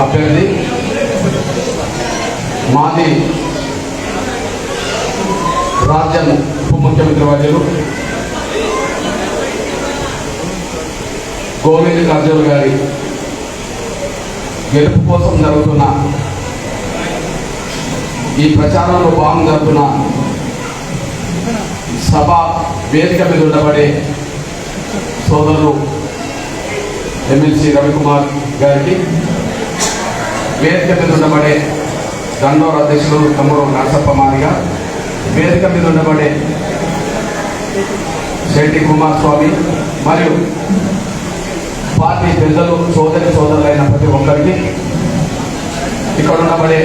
అభ్యర్థి మాది రాజ్యం ఉప ముఖ్యమంత్రి వర్యులు గోవింద్ కారజోల్ గారి గెలుపు కోసం జరుగుతున్న ఈ ప్రచారంలో భాగంగా జరుగుతున్న సభ వేదిక మీద ఉండబడే సోదరులు ఎమ్మెల్సీ రవికుమార్ గారికి, వేదిక మీద ఉండబడే దండోర అధ్యక్షులు తమ్ముడు నరసప్ప మాదిగా, వేదిక మీద ఉండబడే శెట్టి కుమారస్వామి మరియు పార్టీ పెద్దలు సోదరులైన ప్రతి ఒక్కరికి, ఇక్కడ ఉండబడే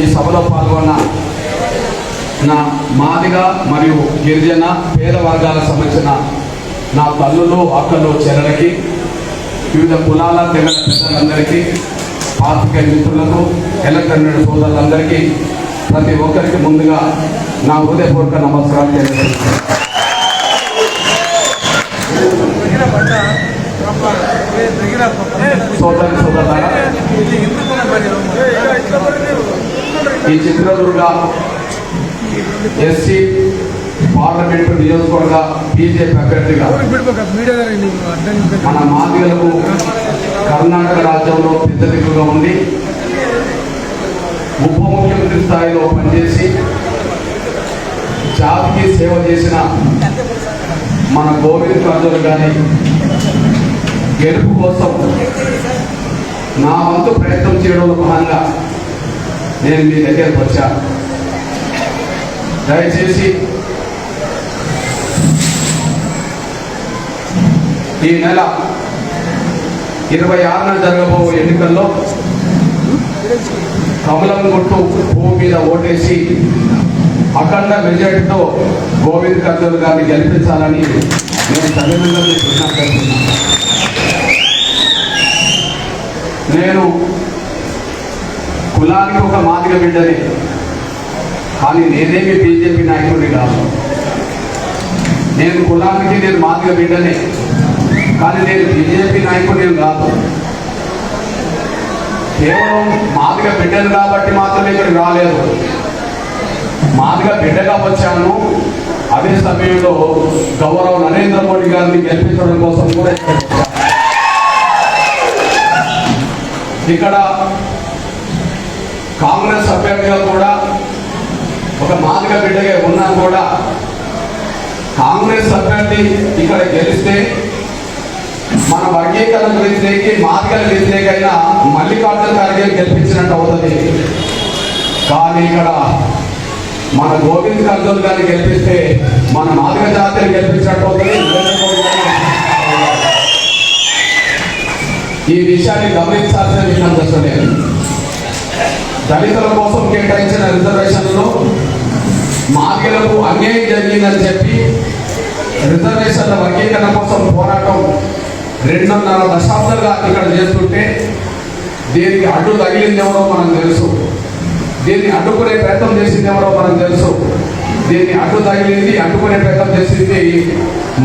ఈ సభలో పాల్గొన్న నా మాదిగా మరియు గిరిజన పేద వర్గాలకు సంబంధించిన నా తల్లులు అక్కలు చెల్లెలకి, వివిధ కులాల తెగల పెద్దలందరికీ, పాత్రికేయ మిత్రులకు, ఎలక్ట్రానిక్ సోదరులందరికీ ప్రతి ఒక్కరికి ముందుగా నా హృదయపూర్వక నమస్కారం తెలియజేస్తున్నాను. సోదరులారా, ఈ చిత్రదుర్గ ఎస్సీ పార్లమెంటు నియోజకవర్గ బీజేపీ అభ్యర్థిగా మన మాదిగలకు కర్ణాటక రాజ్యంలో పెద్ద దిక్కుగా ఉండి ఉప ముఖ్యమంత్రి స్థాయిలో పనిచేసి జాతికి సేవ చేసిన మన గోవింద్ కారజోల్ గారి గెలుపు కోసం నా వంతు ప్రయత్నం చేయడంలో భాగంగా నేను మీ దగ్గరకు వచ్చాను. దయచేసి ఈ నెల 26న జరగబో ఎన్నికల్లో కమలం గుట్టు భూమి మీద ఓటేసి అఖండ మెజారిటీతో గోవింద్ కారజోల్ గారిని గెలిపించాలని నేను సవినయంగా విజ్ఞప్తిస్తున్నాను. నేను కులానికి ఒక మాదిగ బిడ్డని, కానీ నేనేమి బీజేపీ నాయకుడిని కాదు. నేను కులానికి నేను మాదిగ బిడ్డని, కానీ నేను బీజేపీ నాయకుడిని కాదు. కేవలం మాదిగ బిడ్డను కాబట్టి మాత్రమే ఇక్కడికి రాలేదు. మాదిగ బిడ్డగా వచ్చాను. అదే సమయంలో గౌరవ నరేంద్ర మోడీ గారిని గెలిపించడం కోసం కూడా ఇక్కడ కాంగ్రెస్ అభ్యర్థిగా కూడా ఒక మాదిగ బిడ్డగా ఉన్నా కూడా కాంగ్రెస్ అభ్యర్థి ఇక్కడ గెలిస్తే మన వర్గీకరణ వ్యతిరేకి మాదిగల వ్యతిరేకైనా మల్లికార్జున ఖర్గే గెలిపించినట్టు అవుతుంది. కానీ ఇక్కడ మన గోవింద్ కారజోల్ గారిని గెలిపిస్తే మన మాదిగ జాతిని గెలిపించినట్టు అవుతుంది. ఈ విషయాన్ని గమనించాల్సిన విషయం దశనే. దళితుల కోసం కేటాయించిన రిజర్వేషన్లో మాదిగలకు అన్యాయం జరిగిందని చెప్పి రిజర్వేషన్ల వర్గీకరణ కోసం పోరాటం 2.5 దశాబ్దాలుగా ఇక్కడ చేస్తుంటే దీనికి అడ్డు తగిలింది ఎవరో మనకు తెలుసు. దీన్ని అడ్డుకునే ప్రయత్నం చేసింది ఎవరో మనకు తెలుసు. దీన్ని అడ్డు తగిలింది, అడ్డుకునే ప్రయత్నం చేసింది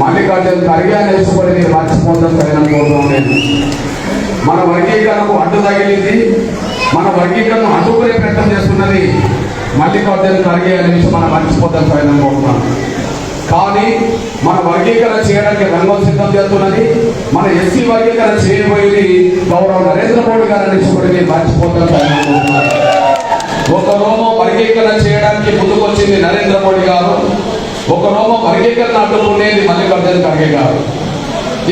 మల్లికార్జున ఖర్గే అని తెలుసుకొని నేను మర్చిపోతాను తగిన కోరుతున్నాను. మన వర్గీకరణకు అడ్డు తగిలింది, మన వర్గీకరణను అడ్డుకునే ప్రయత్నం చేస్తున్నది మల్లికార్జున ఖర్గే అనే విషయం మనం మర్చిపోతాం తగిన కోరుతున్నాను. కానీ మన వర్గీకరణ చేయడానికి రంగం సిద్ధం చేస్తున్నది, మన ఎస్సీ వర్గీకరణ చేయబోయేది గౌరవ నరేంద్ర మోడీ గారు అనే విషయం మర్చిపోతాం తగిన కోరుతున్నాను. ఒక రోమం వర్గీకరణ చేయడానికి ముందుకొచ్చింది నరేంద్ర మోడీ గారు, ఒక రోమం వర్గీకరణ అడ్డుకునేది మల్లికార్జున ఖర్గే గారు.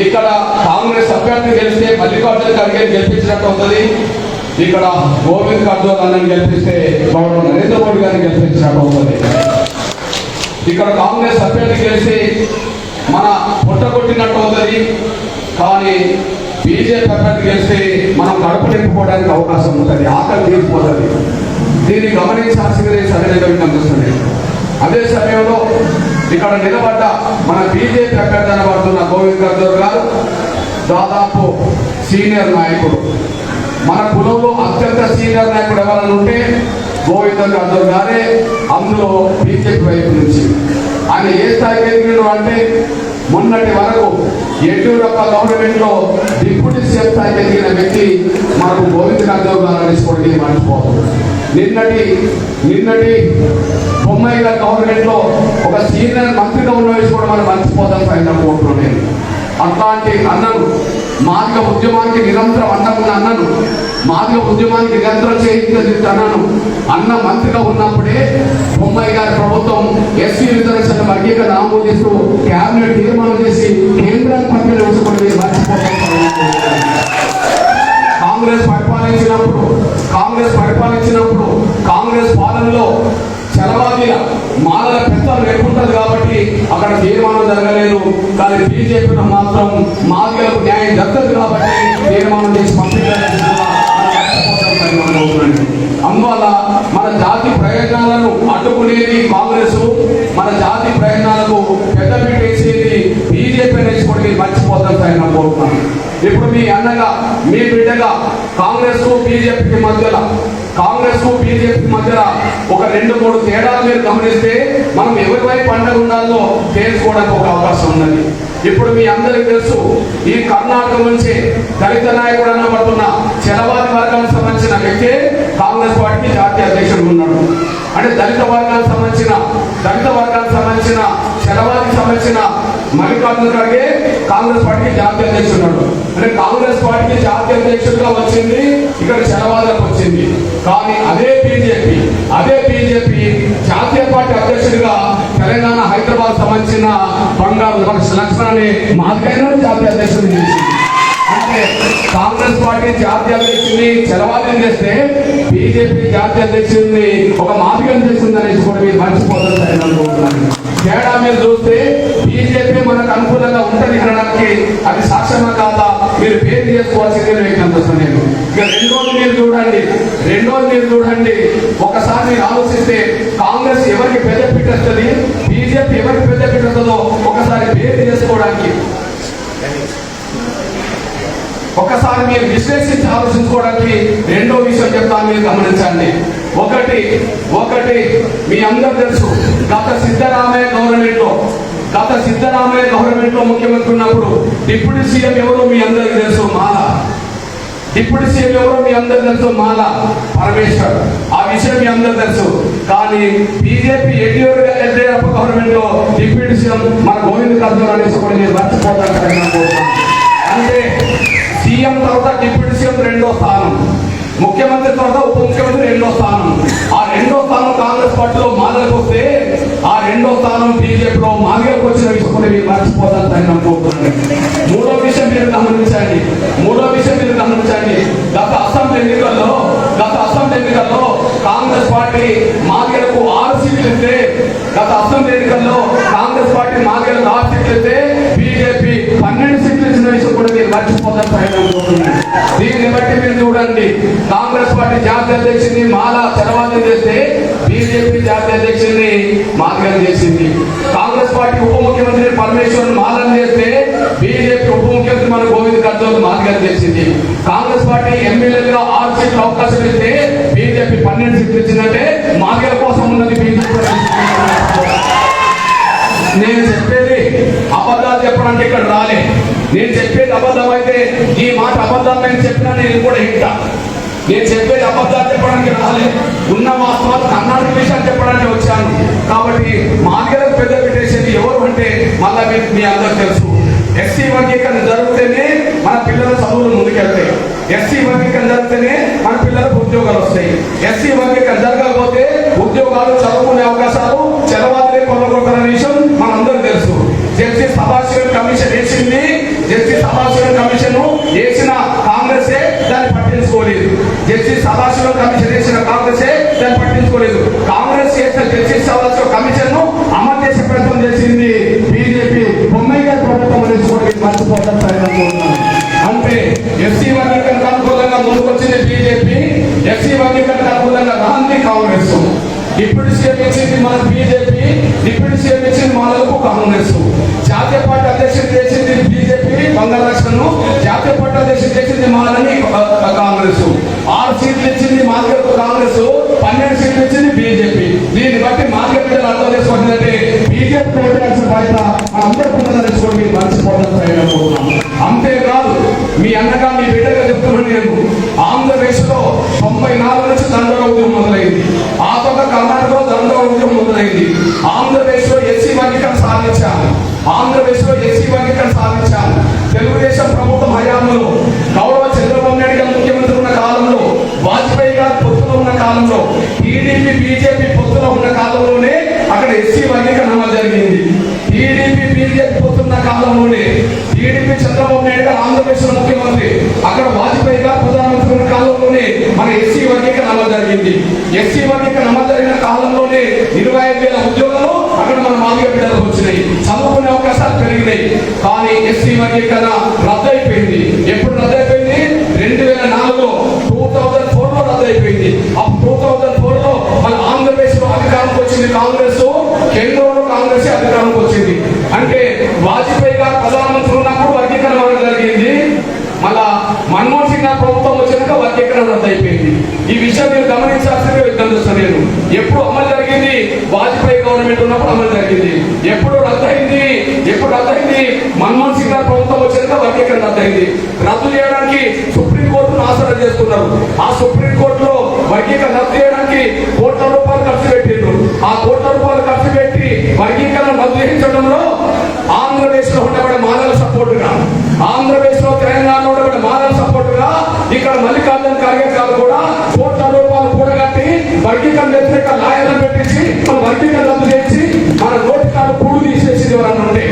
ఇక్కడ కాంగ్రెస్ అభ్యర్థి గెలిస్తే మల్లికార్జున ఖర్గే గెలిపించినట్టు అవుతుంది. ఇక్కడ గోవింద్ కారజోల్ అన్నని గెలిపిస్తే గౌరవ నరేంద్ర మోడీ గారిని గెలిపించినట్టు అవుతుంది. ఇక్కడ కాంగ్రెస్ అభ్యర్థి గెలిచి మన పుట్టగొట్టినట్టు అవుతుంది. కానీ బీజేపీ అభ్యర్థి గెలిస్తే మనం కడుపు నింపుకోవడానికి అవకాశం ఉంటుంది, ఆకలి తీరిపోతుంది. దీన్ని గమనించాల్సింది సరైనగా కనిపిస్తుంది. అదే సమయంలో ఇక్కడ నిలబడ్డ మన బీజేపీ అభ్యర్థి అనబడుతున్న గోవింద్ కారజోల్ గారు దాదాపు సీనియర్ నాయకుడు. మన కులంలో అత్యంత సీనియర్ నాయకుడు ఎవరైనా ఉంటే గోవింద్ కారజోల్ గారే, అందులో బీజేపీ వైపు నుంచి. ఆయన ఏ స్థాయికి ఎదిగినాడు అంటే మొన్నటి వరకు యడ్యూరప్ప గవర్నమెంట్ లో డిప్యూటీ సీఎం స్థాయికి ఎదిగిన వ్యక్తి మనకు గోవింద్ రాజావు గారు అనేసి మర్చిపోదు. నిన్నటి బొమ్మాయి గారి గవర్నమెంట్ లో ఒక సీనియర్ మంత్రిగా ఉన్న విషయం కూడా మనం మర్చిపోతాం పైన కోర్టులో. నేను అట్లాంటి అన్నను మాదిగ ఉద్యమానికి నిరంతరం అన్నకున్న అన్నను మాదిగ ఉద్యమానికి నిరంతరం చేయించిన అన్నను అన్న మంత్రిగా ఉన్నప్పుడే బొమ్మాయి గారి ప్రభుత్వం ఎస్సీ రిజర్వేషన్ వర్గీకరణ ఆమోదిస్తూ కేబినెట్ తీర్మానం చేసి కేంద్రానికి పంపిణీ ఉంచుకుని మర్చిపోతాం. కాంగ్రెస్ కాంగ్రెస్ పాలనలో చలవాదీల మాలల పెత్తనం లేకుంటది కాబట్టి అక్కడ తీర్మానం జరగలేదు. కానీ బీజేపీలో మాత్రం మాదిగలకు న్యాయం జరగదు కాబట్టి తీర్మానం చేసి పంపించాలని అందువల్ల మన జాతి ప్రయోజనాలను అడ్డుకునేది కాంగ్రెస్, మన జాతి ప్రయోజనాలకు పెద్దపీట వేసేది బీజేపీ నేర్చుకోవడానికి మర్చిపోతాం సార్ నేను కోరుతున్నాను. ఇప్పుడు మీ అన్నగా మీ బిడ్డగా కాంగ్రెస్ కు బీజేపీకి మధ్యలో ఒక 2-3 తేడాలు మీరు గమనిస్తే మనం ఎవరి వైపు పండుగ ఉండాలో తెలుసుకోవడానికి ఒక అవకాశం ఉన్నది. ఇప్పుడు మీ అందరికీ తెలుసు, ఈ కర్ణాటక నుంచి దళిత నాయకుడు అనబడుతున్న చలవాది వర్గానికి సంబంధించిన వ్యక్తి కాంగ్రెస్ పార్టీకి జాతీయ అధ్యక్షుడు ఉన్నాడు. అంటే దళిత వర్గానికి సంబంధించిన చలవాదికి సంబంధించిన మల్లికార్జున ఖర్గే కాంగ్రెస్ పార్టీకి జాతీయ అధ్యక్షుడు ఉన్నాడు. అంటే కాంగ్రెస్ పార్టీకి జాతీయ అధ్యక్షుడిగా వచ్చింది, ఇక్కడ చలవాదులకు వచ్చింది. కానీ అదే బీజేపీ జాతీయ పార్టీ అధ్యక్షుడిగా తెలంగాణ హైదరాబాద్ సంబంధించిన బంగారు లక్ష్మణాన్ని మాదిగైన జాతీయ అధ్యక్షుడు చేసింది. అంటే కాంగ్రెస్ పార్టీ జాతీయ అధ్యక్షుడిని చలవాదిని చేస్తే బీజేపీ జాతీయ అధ్యక్షుడిని ఒక మాదిగని చేసింది అనేసి కూడా మీరు మర్చిపోతారని అనుకుంటున్నాను. తేడా మీరు చూస్తే బీజేపీ మనకు అనుకూలంగా ఉంటుంది అనడానికి అది సాక్ష్యమా కాదా మీరు పేరు చేసుకోవాల్సిందే వ్యక్తం. నేను ఇక రెండోది మీరు చూడండి ఒకసారి మీరు ఆలోచిస్తే కాంగ్రెస్ ఎవరికి పెద్ద పెట్టేస్తుంది, బీజేపీ ఎవరికి పెద్ద పెట్టేస్తుందో ఒకసారి పేరు చేసుకోవడానికి ఒకసారి మీరు విశ్లేషించి ఆలోచించుకోవడానికి రెండో విషయం చెప్తాను, మీరు గమనించండి. ఒకటి మీ అందరూ తెలుసు, గత సిద్ధరామయ్య గవర్నమెంట్ లో ముఖ్యమంత్రి ఉన్నప్పుడు డిప్యూటీ సీఎం ఎవరో మీ అందరికీ తెలుసు, మాల పరమేశ్వర్. ఆ విషయం మీ అందరూ తెలుసు. కానీ బీజేపీ యడ్యూరప్ప గవర్నమెంట్ లో డిప్యూటీ సీఎం మన గోవింద్ రాజావు అనేసి కూడా మీరు మర్చిపోతారు. అంటే సీఎం తర్వాత డిప్యూటీ సీఎం 2వ స్థానం, ముఖ్యమంత్రి తర్వాత ఉప ముఖ్యమంత్రి 2వ స్థానం. ఆ 2వ స్థానం కాంగ్రెస్ పార్టీలో మాదిగలకు వస్తే ఆ 2వ స్థానం బీజేపీలో మాదిగలకు వచ్చిన విషయం కూడా మీరు మర్చిపోతారని అనుకుంటున్నాను. మూడో విషయం మీరు గమనించండి. గత అసెంబ్లీ ఎన్నికల్లో కాంగ్రెస్ పార్టీ మాదిగలకు 6 సీట్లు ఇస్తే బీజేపీ 12 సీట్లు ఇచ్చిన విషయం కూడా మీరు మర్చిపోతారని అనుకుంటున్నాను. దీన్ని బట్టి మీరు చూడండి, కాంగ్రెస్ పార్టీ జాతీయ అధ్యక్షుడిని మాల చలవాదిని చేస్తే బీజేపీ జాతీయ అధ్యక్షుడిని మాదిగని చేసింది. కాంగ్రెస్ పార్టీ ఉప ముఖ్యమంత్రి పరమేశ్వర్ మాలను చేస్తే బీజేపీ ఉప ముఖ్యమంత్రి మన గోవింద్ రాజావు మాదిగని చేసింది. కాంగ్రెస్ పార్టీ ఎమ్మెల్యేలుగా 6 సీట్లు అవకాశం ఇస్తే బీజేపీ 12 సీట్లు ఇచ్చిందంటే మాదిగల కోసం ఉన్నది బీజేపీ. నేను చెప్పేది అబద్ధాలు చెప్పడానికి ఇక్కడ రాలే. నేను చెప్పేది అబద్ధం అయితే ఈ మాట అబద్ధాలు నేను చెప్పినా నేను కూడా ఇంటా. నేను చెప్పేది అబద్ధాలు చెప్పడానికి రాలే, ఉన్న వాస్తవాలు కర్ణాటక విషయాలు చెప్పడానికి వచ్చాను. కాబట్టి మాదిగలకు పెద్ద పెట్టేసేది ఎవరు అంటే మళ్ళా మీ అందరూ తెలుసు, ఎస్సీ వర్గీకరణ జరిగితేనే మన పిల్లల చదువులు ముందుకెళ్తాయి. ఎస్సీ వర్గీకరణ జరిగితేనే మన పిల్లలకు ఉద్యోగాలు వస్తాయి. ఎస్సీ వర్గీకరణ జరగకపోతే ఉద్యోగాలు చదువుకునే అవకాశాలు చలవాదిలే కొనగొడతారనే విషయం మనందరూ తెలుసు. జస్టిస్ సదాశివన్ కమిషన్ వేసిన కాంగ్రెసే దాన్ని పట్టించుకోలేదు. కాంగ్రెస్ చేసిన జస్టిస్ సదాశివ కమిషన్ ను అమలు చేసే ప్రయత్నం చేసింది బీజేపీ బొమ్మాయి గారి ప్రభుత్వం అనేది కూడా మర్చిపోవడం ప్రయత్నం చేస్తున్నాను. అంటే ఎస్సీ వర్గీకరణకు అనుకూలంగా ముందుకొచ్చింది బీజేపీ, ఎస్సీ వర్గీకరణకు అనుకూలంగా రాంది కాంగ్రెస్. డిప్యూటీ సీఎం ఇచ్చింది మన బీజేపీ, డిప్యూటీ సీఎం ఇచ్చింది బిడ్డగా చెప్తున్నాను నేను. ఆంధ్రప్రదేశ్లో 94 నుంచి దండోర ఉద్యమం మొదలైంది. ఆ పక్క కర్ణాటకలో దండోర ఉద్యమం మొదలైంది. ఆంధ్రప్రదేశ్లో ఎస్సీ వర్గీకరణ సాధించాము. ఆంధ్రప్రదేశ్లో ఎస్సీ వర్గీకరణ సాధించాము. తెలుగుదేశం ప్రభుత్వం హయాంలో, గౌరవ చంద్రబాబు నాయుడు గారు ముఖ్యమంత్రి ఉన్న కాలంలో, వాజ్పేయి గారు పొత్తులో ఉన్న కాలంలో, టీడీపీ బీజేపీ పొత్తులో ఉన్న కాలంలోనే అక్కడ ఎస్సీ వర్గీకరణ అమలు జరిగింది. టీడీపీ బీజేపీ పొత్తున్న కాలంలోనే, టీడీపీ చంద్రబాబు నాయుడు గారు ఆంధ్రప్రదేశ్ ముఖ్యమంత్రి, అక్కడ వాజ్పేయి గారు ప్రధానమంత్రి ఉన్న కాలంలోనే మన ఎస్సీ వర్గీకరణ అమలు జరిగింది. ఎస్సీ వర్గీకరణ అమలు జరిగిన కాలంలోనే 25,000 ఉద్యోగాలు అక్కడ మన మాదిగ బిడ్డలకు వచ్చినాయి. చదువుకునే అవకాశాలు పెరిగినాయి. కానీ ఎస్సీ వర్గీకరణ రద్దయిపోయింది. ఎప్పుడు రద్దయిపోయింది? 2004లో 2004లో రద్దయిపోయింది. అప్పుడు 2004లో మన ఆంధ్రప్రదేశ్ లో అధికారంకి వచ్చింది కాంగ్రెస్. కేంద్రంలో కాంగ్రెస్ అధికారంకి వచ్చింది. అంటే వాజ్పేయి గారు ప్రధానమంత్రి ఉన్నప్పుడు వర్గీకరణ జరిగింది. మళ్ళా మన్మోహన్ సింగ్ గారు ప్రభుత్వం వచ్చినాక వర్గీకరణ రద్దయిపోయింది. ఈ విషయం మీరు గమనించాల్సిందిగా విజ్ఞప్తిస్తాను నేను. ఎప్పుడు అమలు జరిగింది? వాజ్పేయి గవర్నమెంట్ ఉన్నప్పుడు అమలు జరిగింది. ఎప్పుడు రద్దయింది? మన్మోహన్ సింగ్ గారు ప్రభుత్వం వచ్చినాక వర్గీకరణ రద్దయింది. రద్దు చేయడానికి సుప్రీంకోర్టును ఆసరా చేసుకున్నారు. ఆ సుప్రీంకోర్టులో వర్గీకరణ రద్దు చేయడానికి కోట్ల రూపాయలు ఖర్చు పెట్టిండ్రు. ఆ కోట్ల రూపాయలు ఖర్చు పెట్టి వర్గీకరణ రద్దు చేయించడంలో ఆంధ్రప్రదేశ్ లో ఉండబడే మానవ సపోర్ట్ గా, ఆంధ్రప్రదేశ్ లో తెలంగాణలో ఉండబడే మానవ సపోర్ట్ గా ఇక్కడ మల్లికార్జున ఖార్గే గారు కూడా కోట్ల రూపాయలు కూడగట్టి వర్గీకరణ వ్యతిరేక లాయర్లను పెట్టించి మన వర్గీకరణ రద్దు చేసి మన నోటి కాడు కూడు తీసేసింది. ఎవరన్నా ఉంటే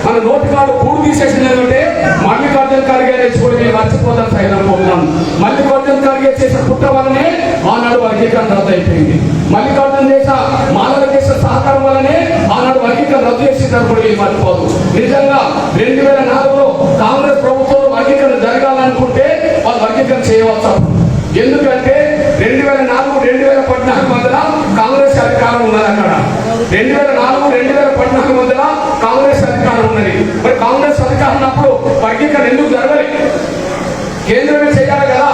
మన నోటి కాడు కూడు తీసేసింది ఏంటంటే మల్లికార్జున ఖార్గే నేర్చుకోవడం మీరు మర్చిపోతాను సైతం పోతున్నాను. మల్లికార్జున ఖార్గే చేసిన కుట్ర వల్లనే ఆనాడు వర్గీకరణ రద్దు అయిపోయింది. మల్లికార్జున మానవ చేసిన సహకారం వల్లనే ఆనాడు వర్గీకరణ రద్దు చేసేటప్పుడు కూడా మీరు మర్చిపోదు. నిజంగా 2004లో కాంగ్రెస్ ప్రభుత్వంలో వర్గీకరణ జరగాలనుకుంటే వాళ్ళు వర్గీకరణ చేయవచ్చు. ఎందుకంటే 2004, 2014 మధ్యన కాంగ్రెస్ అధికారం ఉన్నది. అక్కడ 2004, 2014 మధ్యన కాంగ్రెస్ అధికారం ఉన్నది. మరి కాంగ్రెస్ అధికారం ఉన్నప్పుడు వర్గీకరణ ఎందుకు జరగాలి? కేంద్రమే చేయాలి కదా.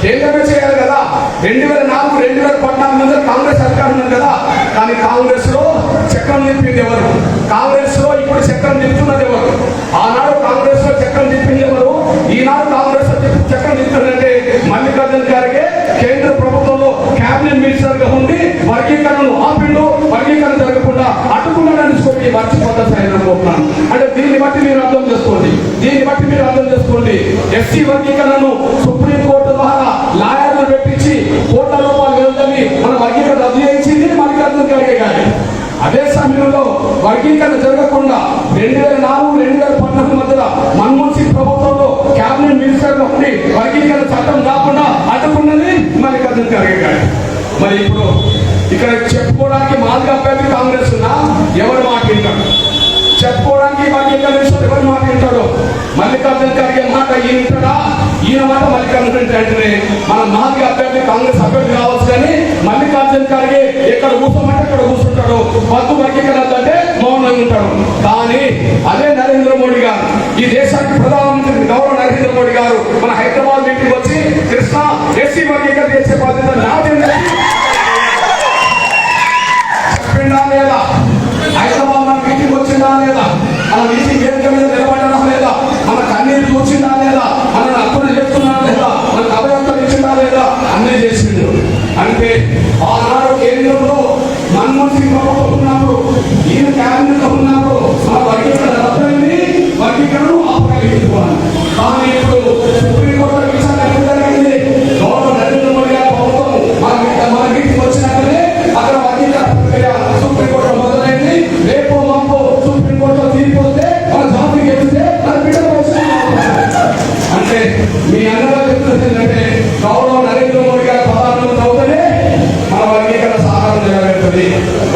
2004, 2014 మధ్య కాంగ్రెస్ అధికారం ఉన్నది కదా. కానీ కాంగ్రెస్ లో చక్రం తిప్పింది ఎవరు? కాంగ్రెస్ లో ఇప్పుడు చక్రం తిప్పుతున్నది ఎవరు? ఆనాడు కాంగ్రెస్ లో చక్రం తిప్పింది ఎవరు? ఈనాడు కాంగ్రెస్ లో చక్రం తిప్పుతుందంటే మల్లికార్జున ఖార్గే కేంద్ర ప్రభుత్వంలో క్యాబినెట్ మినిస్టర్ గా ఉండి వర్గీకరణను ఆపిండు. వర్గీకరణ జరగకుండా అడ్డుకున్నాడని చెప్పి మర్చిపోతాను సాయంత్రం. అంటే దీన్ని బట్టి మీరు అర్థం చేసుకోండి. ఎస్సీ వర్గీకరణను సుప్రీంకోర్టు ద్వారా లాయర్లు పెట్టించి కోట్ల రూపాయలు వెళ్తుంది మన వర్గీకరణ రద్దు చేయించింది మల్లికార్జున ఖార్గే గారు. అదే సమయంలో వర్గీకరణ జరగకుండా 2004, 2014 మధ్యలో మన్మోహన్ సింగ్ ప్రభుత్వంలో క్యాబినెట్ మినిస్టర్ గా ఉండి వర్గీకరణ చట్టం కాకుండా అడ్డుకున్నది మల్లికార్జున ఖార్గే గారు. మరి ఇప్పుడు ఇక్కడ చెప్పుకోవడానికి మాదిగ అభ్యర్థి కాంగ్రెస్ ఉన్నా ఎవరు మాట వింటాడు? చెప్పుకోవడానికి వర్గీకరణ ఎవరు మాట వింటాడు? మల్లికార్జున ఖార్గే మాట ఈయన వింటాడా? ఈయన మాట మల్లికార్జున అంటే మన మాదిగ అభ్యర్థి కాంగ్రెస్ అభ్యర్థి కావచ్చు. కానీ మల్లికార్జున ఖార్గే ఎక్కడ కూర్చోమంటే అక్కడ కూర్చుంటాడు. పద్దు వర్గీకరణ అంటే మౌనంగా ఉంటాడు. కానీ అదే నరేంద్ర మోడీ గారు, ఈ దేశానికి ప్రధానమంత్రి గౌరవ నరేంద్ర మోడీ గారు మన హైదరాబాద్ మీటింగ్ వచ్చి కృష్ణ ఎస్సీ వర్గీకరణ చేసే బాధ్యత నాదేంటి చెప్పిండా లేదా? హైదరాబాద్ మన మీటింగ్ వచ్చిందా లేదా? మన మీటింగ్ వేదిక మీద నిలబడడా లేదా? మన కన్నీరు చూసిందా లేదా? మన అప్పులు చేస్తున్నా లేదా? మన అభయంతం ఇచ్చిందా లేదా? అన్నీ చేసిండు. అంటే ఆనాడు కేంద్రంలో మన్మోహన్ సింగ్ ప్రభుత్వం ఉన్నప్పుడు, ఈయన క్యాబినెట్ ఉన్నప్పుడు మన వర్గీకరణ రద్దయింది. వర్గీకరణను ఆపగలిగించుకోవాలి. కానీ ఇప్పుడు సుప్రీంకోర్టు విచారణ ఎప్పుడు జరిగింది? గౌరవ నరేంద్ర మోడీ గారి ప్రభుత్వం మన మీటింగ్ వచ్చినట్లనే అక్కడ వర్గీకరణ ప్రక్రియ సుప్రీంకోర్టు మొదలైంది. రేపు మాకు సుప్రీంకోర్టులో తీర్పు వస్తే మన జాతి గెలిస్తే మన బిడ్డలు అంటే మీ అందరూ చెప్తున్నది ఏంటంటే గౌరవ నరేంద్ర మోడీ గారి ప్రధానమంత్రి అవుతేనే మన వర్గీకరణ సహకారం నెరవేరుతుంది.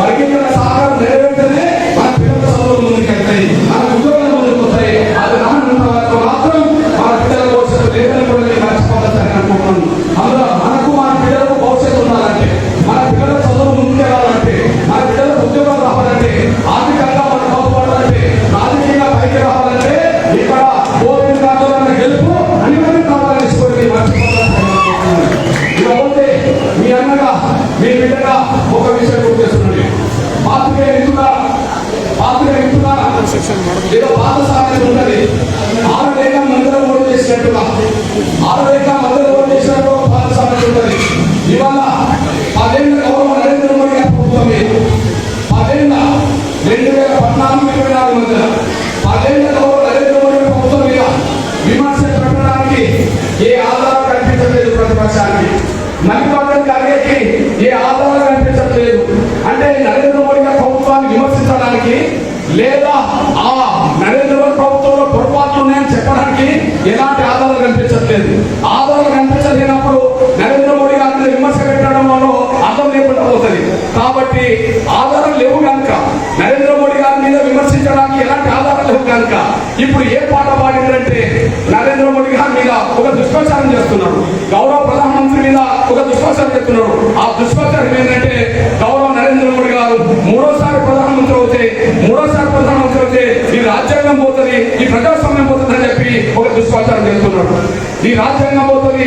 వర్గీకరణ సహకారం నెరవేరుతుంది మన పిల్లల చదువులు ముందుకెళ్తాయి, మన ఉద్యోగాలు ముందుకు వస్తాయి. అది రానున్న వరకు మాత్రం మన పిల్లల భవిష్యత్తు లేదని కూడా నేను మర్చిపోతాను అనుకుంటున్నాను. అందులో మనకు మన పిల్లలకు భవిష్యత్తు ఉండాలంటే, మన పిల్లల చదువులు ముందుకెళ్ళాలంటే, మన పిల్లలకు ఉద్యోగాలు రావాలంటే, ఆర్థికంగా మనం బాగుపడాలంటే, రాజకీయంగా పైకి రావాలంటే ఇక్కడ గోవింద్ గారు గెలుపు అనివార్యం కావాలని మర్చిపోతాను. ఇకపోతే మీ అన్నగా మీ బిడ్డగా ఒక విషయం గుర్తు చేస్తున్నాడు. పాత్రిక ఏదో పాత సాధ్యం ఉన్నది. 6 లేఖ మందిరం ఓటు చేసినట్టుగా ఆరోగ్యంగా మద్దతు ఓటు చేసినప్పుడు పాలన సమస్య ఉంటుంది. ఇవాళ 10 ఏళ్ళ గౌరవ నరేంద్ర మోడీ గారి ప్రభుత్వం మీద 10 ఏళ్ళ 2014-24 మధ్య 10 ఏళ్ళ గౌరవ నరేంద్ర మోడీ గారి ప్రభుత్వం మీద విమర్శలు పెట్టడానికి ఏ ఆధారం కనిపించలేదు ప్రతిపక్షానికి. మల్లికార్జున ఖర్గేకి ఏ ఆధారం కనిపించట్లేదు. అంటే నరేంద్ర మోడీ గారి ప్రభుత్వాన్ని విమర్శించడానికి లేదా ఆ నరేంద్ర మోడీ ప్రభుత్వంలో పొరపాట్లు ఉన్నాయని చెప్పడానికి ఎలాంటి ఆధారాలు కనిపించట్లేదు. ఆధారాలు కనిపించలేనప్పుడు నరేంద్ర మోడీ గారిని విమర్శ పెట్టడం వల్ల అర్థం లేకుండా పోతుంది. కాబట్టి ఆధారం లేవు కనుక నరేంద్ర మోడీ గారి మీద విమర్శించడానికి ఎలాంటి ఆధారాలు లేవు కనుక ఇప్పుడు ఏ పాట పాడిందంటే నరేంద్ర మోడీ గారి మీద ఒక దుష్ప్రచారం చేస్తున్నాడు. గౌరవ ప్రధానమంత్రి మీద ఒక దుష్ప్రచారం చేస్తున్నాడు. ఆ దుష్ప్రచారం ఏంటంటే గౌరవ నరేంద్ర మోడీ గారు మూడోసారి ప్రధానమంత్రి అవుతే ఈ రాజ్యాంగం పోతుంది, ఈ ప్రజాస్వామ్యం పోతుంది అని చెప్పి ఒక దుష్ప్రచారం చేస్తున్నాడు. ఈ రాజ్యాంగం పోతుంది,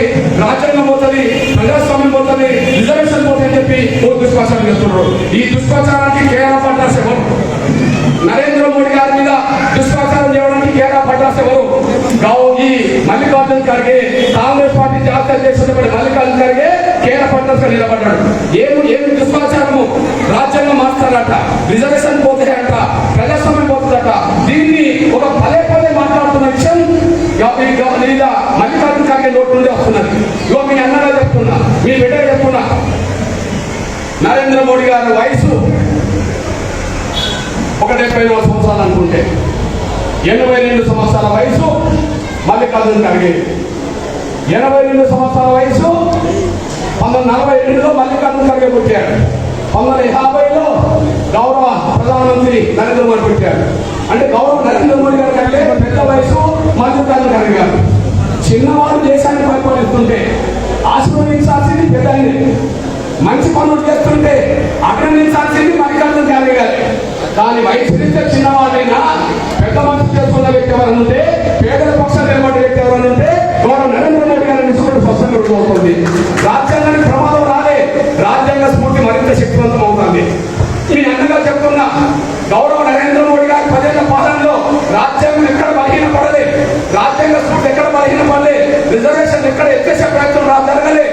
ప్రజాస్వామ్యం పోతుంది, రిజర్వేషన్ పోతుంది అని చెప్పి ఒక దుష్ప్రచారం చేస్తున్నాడు. ఈ దుష్ప్రచారానికి కేరళ పడ్డాస్ ఎవరు? నరేంద్ర మోడీ గారి మీద దుష్ప్రచారం చేయడానికి కేరళ పడ్డాస్ ఎవరు? ఈ మల్లికార్జున ఖర్గే, కాంగ్రెస్ పార్టీ జాతీయ అధ్యక్షుడు మల్లికార్జున ఖర్గే కేరళ పడ్డాస్ గా నిలబడ్డాడు. ఏమి దుష్ప్రచారము? రాజ్యాంగం మారుస్తారట, రిజర్వేషన్ పోతాయంట, ప్రజాస్వామ్యం పోతుందట. దీన్ని ఒక పదే మాట్లాడుతున్న విషయం మల్లికార్జున ఖర్గే నోటు నుండి వస్తున్నది. ఇగో మీ అన్నగా చెప్తున్నా, మీ బిడ్డగా చెప్తున్నా, నరేంద్ర మోడీ గారి వయసు 74 సంవత్సరాలు అనుకుంటే 82 సంవత్సరాల వయసు మల్లికార్జున ఖర్గే. 82 సంవత్సరాల వయసు 1942లో మల్లికార్జున ఖర్గే పుట్టాడు. 1950లో గౌరవ ప్రధానమంత్రి నరేంద్ర మోడీ పుట్టాడు. అంటే గౌరవ నరేంద్ర మోడీ గారి కంటే పెద్ద వయసు మల్లికార్జున ఖర్గే గారు. చిన్నవాడు దేశాన్ని పరిపాలిస్తుంటే ఆశీర్వదించాల్సింది పెద్దల్ని, మంచి పనులు చేస్తుంటే అభినందించాల్సింది మల్లికార్జున ఖర్గే గారు. కానీ వయసు రీత్యా చిన్నవాడైనా పెద్ద మనసు చేసుకున్న వ్యక్తి ఎవరైనా ఉంటే, పేదల పక్షాలు నిలబడే వ్యక్తి ఎవరైనా ఉంటే గౌరవ నరేంద్ర మోడీ గారిని స్పష్టంగా అవుతుంది. రాజ్యాంగానికి ప్రమాదం రాలే, రాజ్యాంగ స్ఫూర్తి మరింత శక్తివంతం అవుతుంది. మీ అన్నగా చెప్తున్నా, గౌరవ నరేంద్ర మోడీ గారి 10 ఏళ్ల పాలనలో రాజ్యాంగం ఎక్కడ బలహీనపడలే, రాజ్యాంగ స్ఫూర్తి ఎక్కడ బలహీనపడలే, రిజర్వేషన్ ఎక్కడ ఎత్తేసే ప్రయత్నం జరగలే.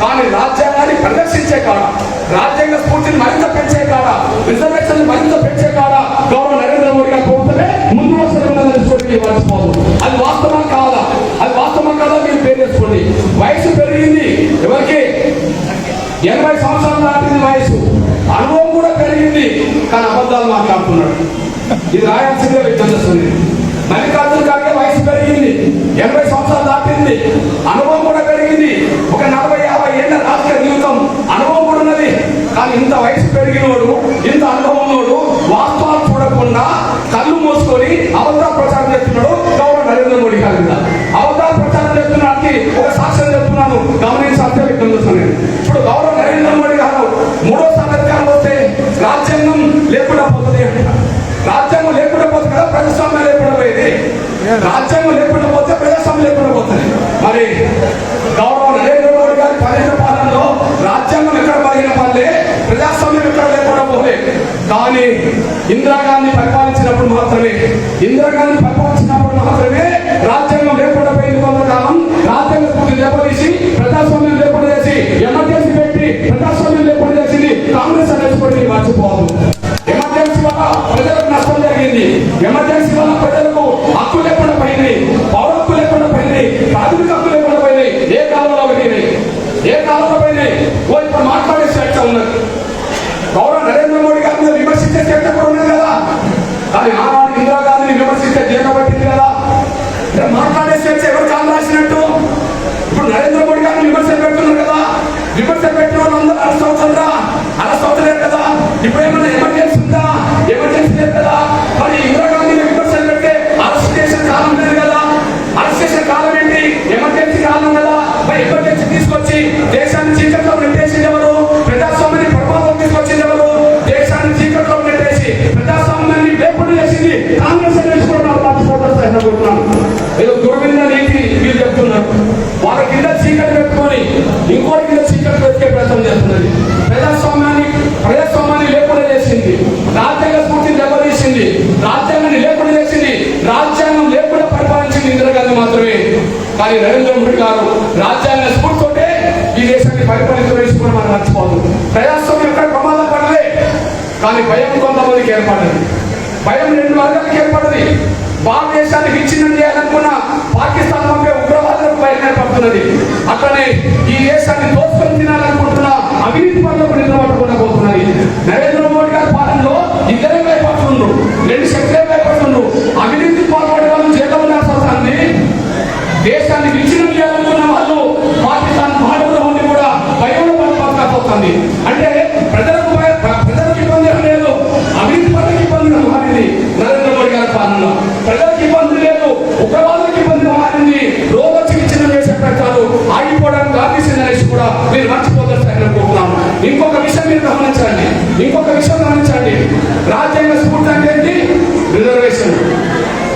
కానీ రాజ్యాంగాన్ని పరిరక్షించే కాడ, రాజ్యాంగ స్ఫూర్తిని మరింత పెంచే కాడ, రిజర్వేషన్ మరింత పెంచే కాడ గౌరవ నరేంద్ర మోడీ గారి ప్రభుత్వమే ముందు వరుసలో ఉన్నదని మర్చిపోదు. అది వాస్తవం కాదా? మీరు పేరు చేసుకోండి. వయసు పెరిగింది, ఎవరికి 80 సంవత్సరాలు దాటింది వయసు, అనుభవం కూడా పెరిగింది, కానీ అబద్ధాలు మాట్లాడుతున్నాడు. ఇది రాయాల్సిందే విజ్ఞానిస్తుంది. మల్లికార్జున ఖర్గే వయసు పెరిగింది, 80 సంవత్సరాలు దాటింది, అనుభవం కూడా పెరిగింది, ఒక 40-50 ఏళ్ల రాజకీయ జీవితం అనుభవం కూడా ఉన్నది. కానీ ఇంత వయసు పెరిగినోడు, ఇంత అనుభవంలోడు వాస్తవాలు చూడకుండా కళ్ళు మూసుకొని అబద్ధాలు ప్రచారం చేస్తున్నాడు గౌరవ నరేంద్ర మోడీ గారి మీద. అబద్ధాలు ప్రచారం చేస్తున్నానికి ఒక సాక్ష్యం చెప్తున్నాను, గమనించాల్సిన విజ్ఞానిస్తుంది. ఇప్పుడు గౌరవ నరేంద్ర మోడీ గారు 3వ అధికారం వస్తే రాజ్యాంగం లేకుండా పోతుంది అంట. రాజ్యాంగం లేకుండా పోతే కదా ప్రజాస్వామ్యం లేకుండా పోయేది. రాజ్యాంగం లేకుండా పోతే ప్రజాస్వామ్యం లేకుండా పోతుంది. మరి గౌరవ నరేంద్ర మోడీ గారి 10 ఏళ్ల పాలనలో రాజ్యాంగం ఎక్కడ బలహీనపడలే, ప్రజాస్వామ్యం ఎక్కడ లేకుండా పోలే. కానీ ఇందిరాగాంధీ పరిపాలించినప్పుడు మాత్రమే రాజ్యాంగం లేకుండా పోయింది. కొంతకాలం రాజ్యాంగ స్ఫూర్తి దెబ్బతీసి ప్రజాస్వామ్యం లేకుండా చేసి ఎమర్జెన్సీ పెట్టి ప్రజాస్వామ్యం లేకుండా చేసింది కాంగ్రెస్ అనేది మర్చిపోదు. ఎమర్జెన్సీ వల్ల ప్రజలకు నష్టం జరిగింది, ఎమర్జెన్సీ వల్ల ప్రజలకు హక్కు లేకుండా పోయింది, పౌర హక్కు లేకుండా పోయింది, ప్రాథమిక హక్కు లేకుండా పోయింది. ఏ కాలంలో పోయినాయి? ఇప్పుడు మాట్లాడే స్వేచ్ఛ ఉన్నది. గౌరవ నరేంద్ర మోడీ గారిని విమర్శించే స్వేచ్ఛ కూడా ఉన్నది కదా. కానీ ఆనాడు ఇందిరాగాంధీని విమర్శించే జైలుబట్టింది కదా. మాట్లాడే స్వేచ్ఛ ఎవరు కాలు రాసినట్టు? ఇప్పుడు నరేంద్ర మోడీ గారిని విమర్శలు పెడుతున్నారు కదా. విమర్శలు పెట్టిన వాళ్ళు అందరూ అరెస్ట్ అవుతున్నారు కదా. ఇప్పుడు ఏమన్నా ఎమర్జెన్సీ ఉందా? ఎమర్జెన్సీ లేదు కదా. మరి ఇందిరాగాంధీని విమర్శలు పెడితే అరెస్ట్ చేసిన కాలం లేదు కదా. అరెస్ట్ చేసిన కాలం ఏంటి? ఎమర్జెన్సీ కాలం కదా. మరి ఎమర్జెన్సీ తీసుకొచ్చి దేశాన్ని చీకట్లో నెట్టేసింది ఎవరు? ప్రజాస్వామ్యాన్ని ప్రభావం తీసుకొచ్చింది ఎవరు? దేశాన్ని చీకట్లో నెట్టేసి ప్రజాస్వామ్యాన్ని లేకుండా చేసింది కాంగ్రెస్. ఏదో దుర్వింద నీతి మీరు చెప్తున్నారు. వాళ్ళ కింద చీకటి పెట్టుకొని ఇంకోటి కింద చీకటి పెట్టే ప్రయత్నం చేస్తున్నది. ప్రజాస్వామ్యాన్ని లేకుండా చేసింది, రాజ్యాంగ స్ఫూర్తిని దెబ్బతీసింది, రాజ్యాంగాన్ని లేకుండా చేసింది, రాజ్యాంగం లేకుండా పరిపాలించింది ఇందిరాగాంధీ మాత్రమే. కానీ నరేంద్ర మోడీ గారు ప్రజాస్వామ్యం ఎక్కడ ప్రమాదం పడలే, కానీ భయం కొంతమందికి ఏర్పడింది. భయం 2 వర్గాలకు ఏర్పడింది. భారతదేశాన్ని విచ్ఛిన్నం చేయాలనుకున్న పాకిస్తాన్ పంపే ఉగ్రవాదులకు భయం ఏర్పడుతున్నది. అట్లనే ఈ దేశాన్ని దోచుకొని తినాలనుకుంటున్న అవినీతి పనులకు నిద్రపట్టకుండా పోతున్నది. నరేంద్ర మోడీ గారి పాలనలో ఇద్దరే భయపడుతుండ్రు, 2 శక్తులే భయపడుతుండ్రు. అవినీతి పాల్పడే వాళ్ళు జైల్లో ఉండాల్సి వస్తుంది. దేశాన్ని విచ్ఛిన్నం చేయాలనుకున్న వాళ్ళు పాకిస్తాన్ భారతంలో ఉండి కూడా భయంలో బతకాల్సి వస్తుంది. అంటే ప్రజలకు ఇబ్బంది లేదు, అవినీతి పనులకు ఇబ్బంది మారింది. నరేంద్ర మోడీ గారి పాలనలో ప్రజలకు ఇబ్బంది లేదు, ఉగ్రవాదులకు ఇబ్బంది మారింది. రోగ చికిత్సలు చేసే ప్రయత్నాలు ఆగిపోవడానికి ఆదేశిందనేసి కూడా మీరు మర్చిపోతారు అనుకుంటున్నాను. ఇంకొక విషయం మీరు గమనించండి, రాజ్యాంగ స్ఫూర్తి అంటే ఏంటి? రిజర్వేషన్.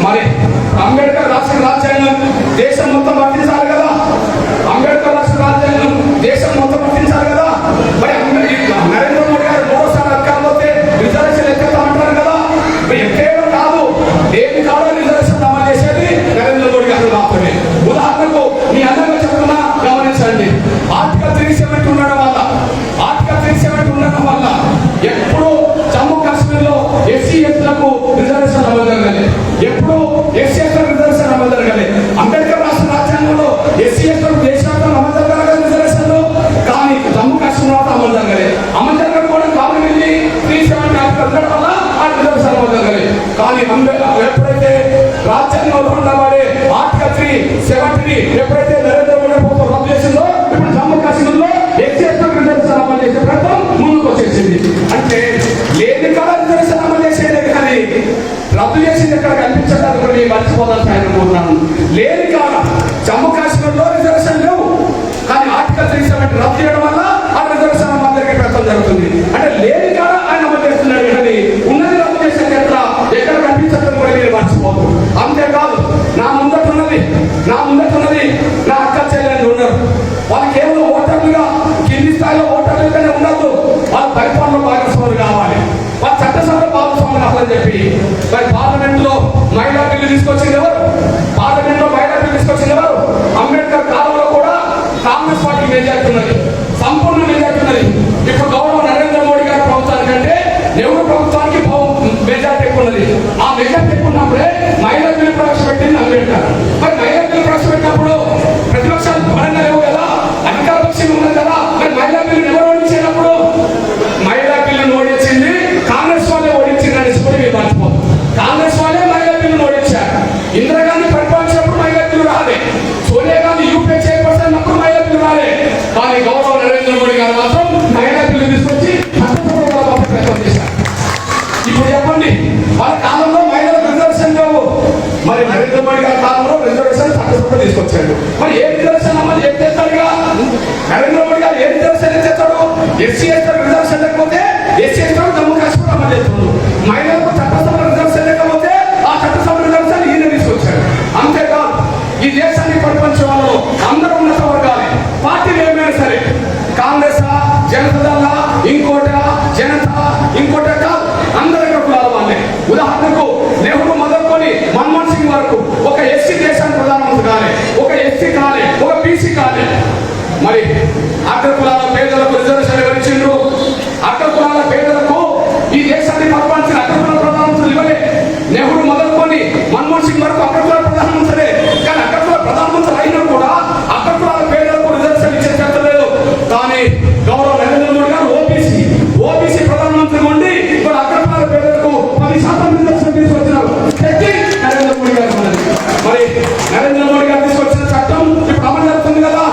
మరి అంబేద్కర్ రాసిన రాజ్యాంగం దేశం మొత్తం వర్తించాలి కదా, అంబేద్కర్ రాసిన రాజ్యాంగం దేశం మొత్తం వర్తించాలి కదా. మరి నరేంద్ర మోడీ గారు 3వ అధికారంలో వస్తే రిజర్వేషన్ ఎక్కడా అంటారు కదా. కేవలం కాదు, దేని కాదు రిజర్వేషన్ అమలు చేసేది నరేంద్ర మోడీ గారు మాత్రమే. ఉదాహరణకు మీ అందరికీ చెప్తున్నా, గమనించండి. ఆర్టికల్ 370 ఉండడం వల్ల ఎప్పుడు జమ్మూ కాశ్మీర్ లో ఎస్సీ ఎస్టీలకు రిజర్వేషన్ అమలు జరగాలి, ఎప్పుడు ఎస్సీ ఎస్టీలకు రిజర్వేషన్ అమలు జరగాలి. అంబేద్కర్ రాష్ట్ర రాజ్యాంగంలో ఎస్సీ ఎస్టీలకు దేశవ్యాప్తంగా అమలు జరగాలి రిజర్వేషన్లు, కానీ జమ్మూ కాశ్మీర్ అమలు జరగాలి. అమలు జరగకపోవడం కారణం ఏంటి? 370 ఆర్టికల్ ఉండడం వల్ల ఆ రిజర్వేషన్ అమలు జరగాలి. కానీ ఎప్పుడైతే రాజ్యాంగంలో ఉండబడే ఆర్టికల్ 370 ఎప్పుడైతే నరేంద్ర మోడీ ప్రభుత్వం రద్దు చేసిందో, ఇప్పుడు జమ్మూ కాశ్మీర్ లో ఎస్సీ ఎస్టీలకు రిజర్వేషన్ అమలు చేసే ప్రయత్నం ముందుకు వచ్చేసింది. అంటే లేని కాడ రిజర్వేషన్ అమలు చేసేదే కానీ రద్దు చేసింది ఎక్కడ కనిపించడానికి కూడా మర్చిపోదాల్సి అనుకుంటున్నాను. లేని కాడ జమ్మూ కాశ్మీర్ లో రిజర్వేషన్ లేవు, కానీ ఆర్టికల్ 370 రద్దు చేయడం వల్ల ఆ రిజర్వేషన్ అమలు జరిగే ప్రయత్నం జరుగుతుంది. అంటే లేని కాడ ఆయన అమలు చేస్తున్నాడు కానీ ఉన్నది రద్దు చేసే ఎక్కడ కనిపించడం కూడా మీరు మర్చిపోదు. అంతేకాదు, నా ముందటున్నది నా అక్క చెల్లెళ్ళు ఉన్నారు. వాళ్ళు కేవలం ఓటర్లుగా కింది స్థాయిలో ఓటర్లుగానే ఉండద్దు, వాళ్ళు పరిపాలనలో భాగస్వాములు కావాలి, వాళ్ళు చట్టసభలో భాగస్వాములు కావాలని చెప్పి మరి పార్లమెంట్లో మహిళా బిల్లు తీసుకొచ్చింది ఎవరు? అంబేద్కర్ కాలంలో కూడా కాంగ్రెస్ పార్టీ మెజార్టీ ఉన్నది, సంపూర్ణ మెజార్టీ ఉన్నది. ఇప్పుడు గౌరవ నరేంద్ర మోడీ గారి ప్రభుత్వానికంటే నెహ్రూ ప్రభుత్వానికి మెజార్టీ ఎక్కువ ఉన్నది. ఆ మెజార్టీ ఎక్కువ ఉన్నప్పుడే మహిళా బిల్లు ప్రవేశపెట్టింది అంబేద్కర్. మరి మహిళా బిల్లు ప్రవేశపెట్టినప్పుడు ప్రతిపక్షాలు బలంగా లేవు కదా, అధికార పక్షం ఉన్నది కదా. మరి మహిళా బిల్లు ఎవరు ఓడించినప్పుడు? మహిళా బిల్లును ఓడించింది కాంగ్రెస్ వాళ్ళే ఓడించింది అనేసి కూడా మీరు మర్చిపోదు. కాంగ్రెస్ వాళ్ళే మహిళా బిల్లును ఓడించారు. ఇందిరాగాంధీ పరిపాలించినప్పుడు మహిళా బిల్లు రాలే, సోనియా గాంధీ యూపీఏ చైర్పర్సన్ అన్నప్పుడు మహిళా బిల్లు రాలే. కానీ గౌరవ నరేంద్ర మోడీ గారు మాత్రం మహిళా బిల్లు తీసుకొచ్చి ప్రయత్నం చేశారు. ఇప్పుడు చెప్పండి, వాళ్ళ కాలంలో మహిళలకు రిజర్వేషన్ లేవు, మరి నరేంద్ర మోడీ గారి కాలంలో రిజర్వేషన్ చట్టసభ తీసుకొచ్చాడు. మరి ఏ రిజర్వేషన్ అమలు చేస్తాడుగా నరేంద్ర మోడీ గారు? ఏ రిజర్వేషన్ చేస్తాడు? ఎస్సీ ఎస్టీ రిజర్వేషన్ లేకపోతే ఎస్సీ ఎస్టీ జమ్మూ కాశ్మీర్ అమలు చేస్తున్నాడు. మహిళలకు చట్టసభ రిజర్వేషన్ లేకపోతే ఆ చట్టసభ రిజర్వేషన్ ఈయన తీసుకొచ్చాడు. అంతేకాదు, ఈ దేశాన్ని పరిపాలించే వాళ్ళు అందరూ ఉన్నత వర్గాలే, పార్టీలు ఏమైనా సరే, కాంగ్రెస్ జనతా ఇంకోట కాదు, అందరి కులాల వాళ్ళే. ఉదాహరణకు నెహ్రూ మొదలుకొని మన్మోహన్ సింగ్ వరకు ఒక ఎస్సీ దేశానికి ప్రధానమంత్రి కాలే, ఒక ఎస్సీ కాలే, ఒక బీసీ కాలే. మరి అగ్ర కులాల పేదలకు రిజర్వేషన్ ఎవరిచ్చిండ్రు? అగ్ర కులాల పేదలకు ఈ దేశాన్ని పరిపాలించిన అగ్ర కులాల ప్రధానమంత్రులు ఇవ్వలే. నెహ్రూ మొదలుకొని మన్మోహన్ సింగ్ వరకు అగ్ర కులాల ప్రధానమంత్రి, కానీ అగ్ర కులాల ప్రధానమంత్రి అయినా కూడా అగ్ర కులాల పేదలకు రిజర్వేషన్ ఇచ్చే చేత లేదు. కానీ గౌరవ నరేంద్ర మోడీ గారు ఓబీసీ ప్రధానమంత్రి ఉండి ఇప్పుడు అగ్ర కులాల పేదలకు 10% రిజర్వేషన్ తీసుకొచ్చినారు. నరేంద్ర మోడీ గారు మరి నరేంద్ర మోడీ గారు తీసుకొచ్చిన చట్టం ఇప్పుడు అమలు జరుగుతుంది కదా.